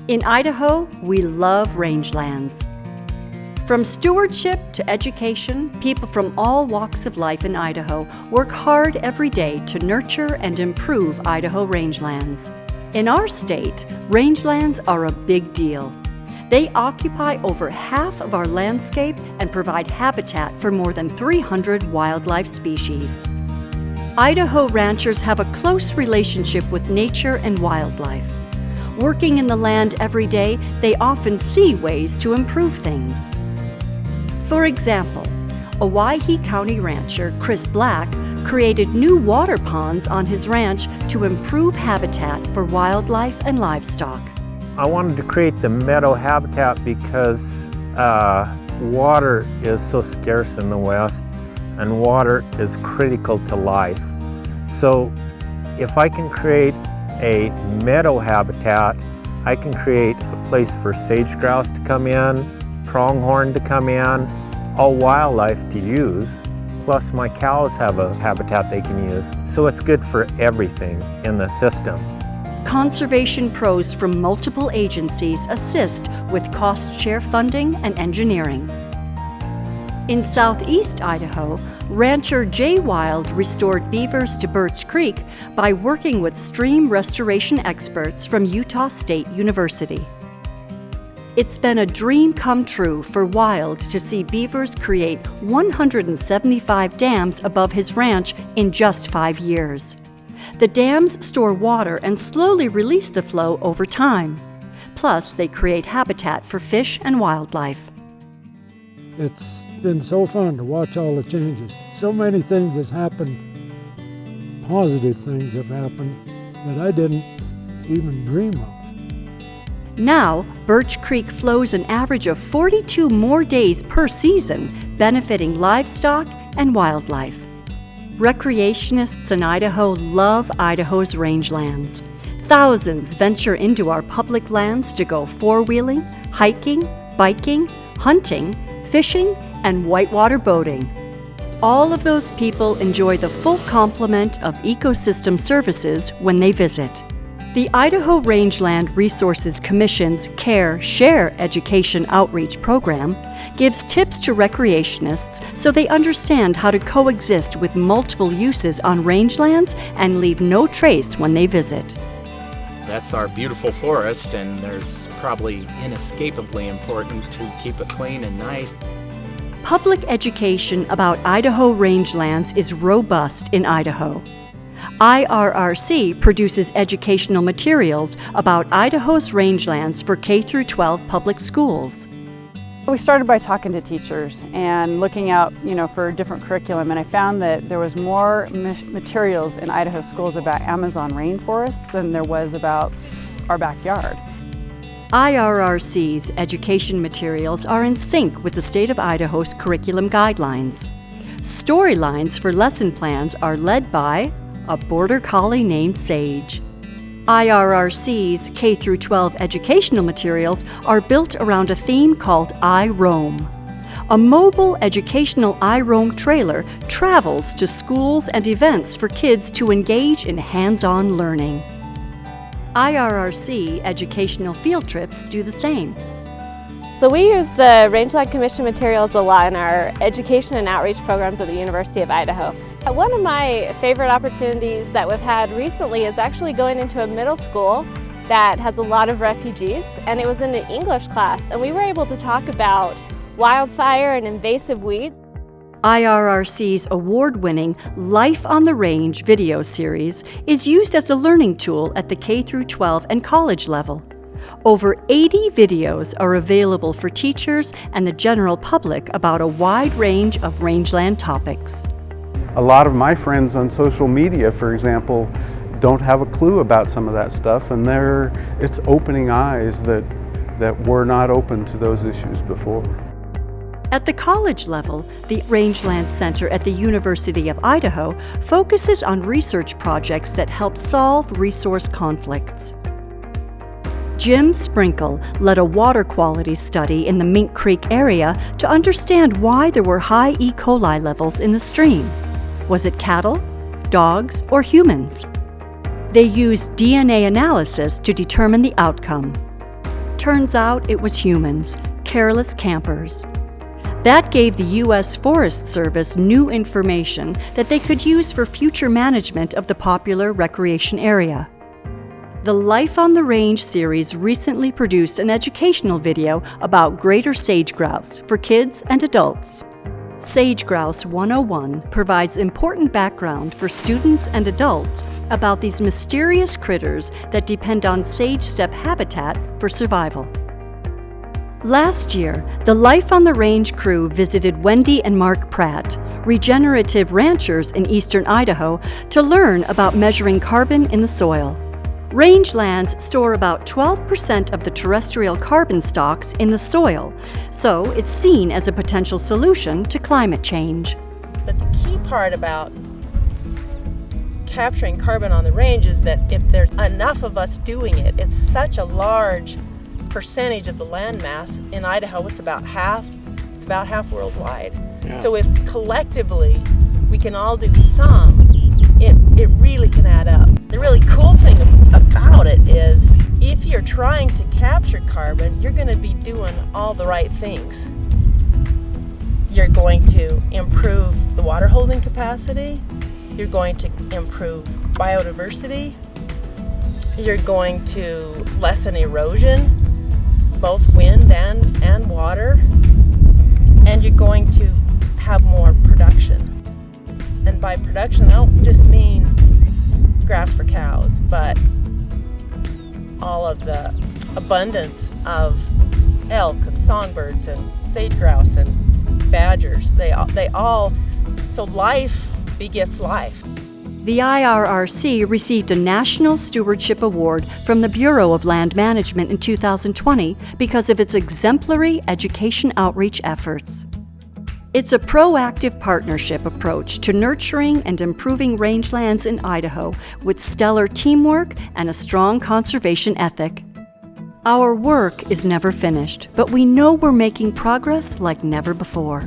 In Idaho, we love rangelands. From stewardship to education, people from all walks of life in Idaho work hard every day to nurture and improve Idaho rangelands. In our state, rangelands are a big deal. They occupy over half of our landscape and provide habitat for more than 300 wildlife species. Idaho ranchers have a close relationship with nature and wildlife. Working in the land every day, they often see ways to improve things. For example, Owyhee County rancher Chris Black created new water ponds on his ranch to improve habitat for wildlife and livestock. I wanted to create the meadow habitat because water is so scarce in the West, and water is critical to life. So if I can create a meadow habitat, I can create a place for sage grouse to come in, pronghorn to come in, all wildlife to use, plus my cows have a habitat they can use. So it's good for everything in the system. Conservation pros from multiple agencies assist with cost-share funding and engineering. In southeast Idaho, rancher Jay Wild restored beavers to Birch Creek by working with stream restoration experts from Utah State University. It's been a dream come true for Wild to see beavers create 175 dams above his ranch in just 5 years. The dams store water and slowly release the flow over time. Plus, they create habitat for fish and wildlife. It's been so fun to watch all the changes. So many things have happened, positive things have happened that I didn't even dream of. Now, Birch Creek flows an average of 42 more days per season, benefiting livestock and wildlife. Recreationists in Idaho love Idaho's rangelands. Thousands venture into our public lands to go four-wheeling, hiking, biking, hunting, fishing, and whitewater boating. All of those people enjoy the full complement of ecosystem services when they visit. The Idaho Rangeland Resources Commission's Care Share Education Outreach Program gives tips to recreationists so they understand how to coexist with multiple uses on rangelands and leave no trace when they visit. That's our beautiful forest, and there's probably inescapably important to keep it clean and nice. Public education about Idaho rangelands is robust in Idaho. IRRC produces educational materials about Idaho's rangelands for K-12 public schools. We started by talking to teachers and looking out, for different curriculum, and I found that there was more materials in Idaho schools about Amazon rainforests than there was about our backyard. IRRC's education materials are in sync with the state of Idaho's curriculum guidelines. Storylines for lesson plans are led by a border collie named Sage. IRRC's K-12 educational materials are built around a theme called I Roam. A mobile educational I Roam trailer travels to schools and events for kids to engage in hands-on learning. IRRC educational field trips do the same. So we use the Rangeland Commission materials a lot in our education and outreach programs at the University of Idaho. One of my favorite opportunities that we've had recently is actually going into a middle school that has a lot of refugees, and it was in an English class, and we were able to talk about wildfire and invasive weeds. IRRC's award-winning Life on the Range video series is used as a learning tool at the K-12 and college level. Over 80 videos are available for teachers and the general public about a wide range of rangeland topics. A lot of my friends on social media, for example, don't have a clue about some of that stuff, and it's opening eyes that were not open to those issues before. At the college level, the Rangeland Center at the University of Idaho focuses on research projects that help solve resource conflicts. Jim Sprinkle led a water quality study in the Mink Creek area to understand why there were high E. coli levels in the stream. Was it cattle, dogs, or humans? They used DNA analysis to determine the outcome. Turns out it was humans, careless campers. That gave the U.S. Forest Service new information that they could use for future management of the popular recreation area. The Life on the Range series recently produced an educational video about greater sage grouse for kids and adults. Sage Grouse 101 provides important background for students and adults about these mysterious critters that depend on sage steppe habitat for survival. Last year, the Life on the Range crew visited Wendy and Mark Pratt, regenerative ranchers in eastern Idaho, to learn about measuring carbon in the soil. Rangelands store about 12% of the terrestrial carbon stocks in the soil, so it's seen as a potential solution to climate change. But the key part about capturing carbon on the range is that if there's enough of us doing it, it's such a large percentage of the land mass. In Idaho, it's about half worldwide. Yeah. So if collectively we can all do some, it really can add up. The really cool thing about it is if you're trying to capture carbon, you're going to be doing all the right things. You're going to improve the water holding capacity, you're going to improve biodiversity, you're going to lessen erosion, both wind and water, and you're going to have more production. And by production, I don't just mean grass for cows, but all of the abundance of elk and songbirds and sage grouse and badgers. They all, so life begets life. The IRRC received a National Stewardship Award from the Bureau of Land Management in 2020 because of its exemplary education outreach efforts. It's a proactive partnership approach to nurturing and improving rangelands in Idaho with stellar teamwork and a strong conservation ethic. Our work is never finished, but we know we're making progress like never before.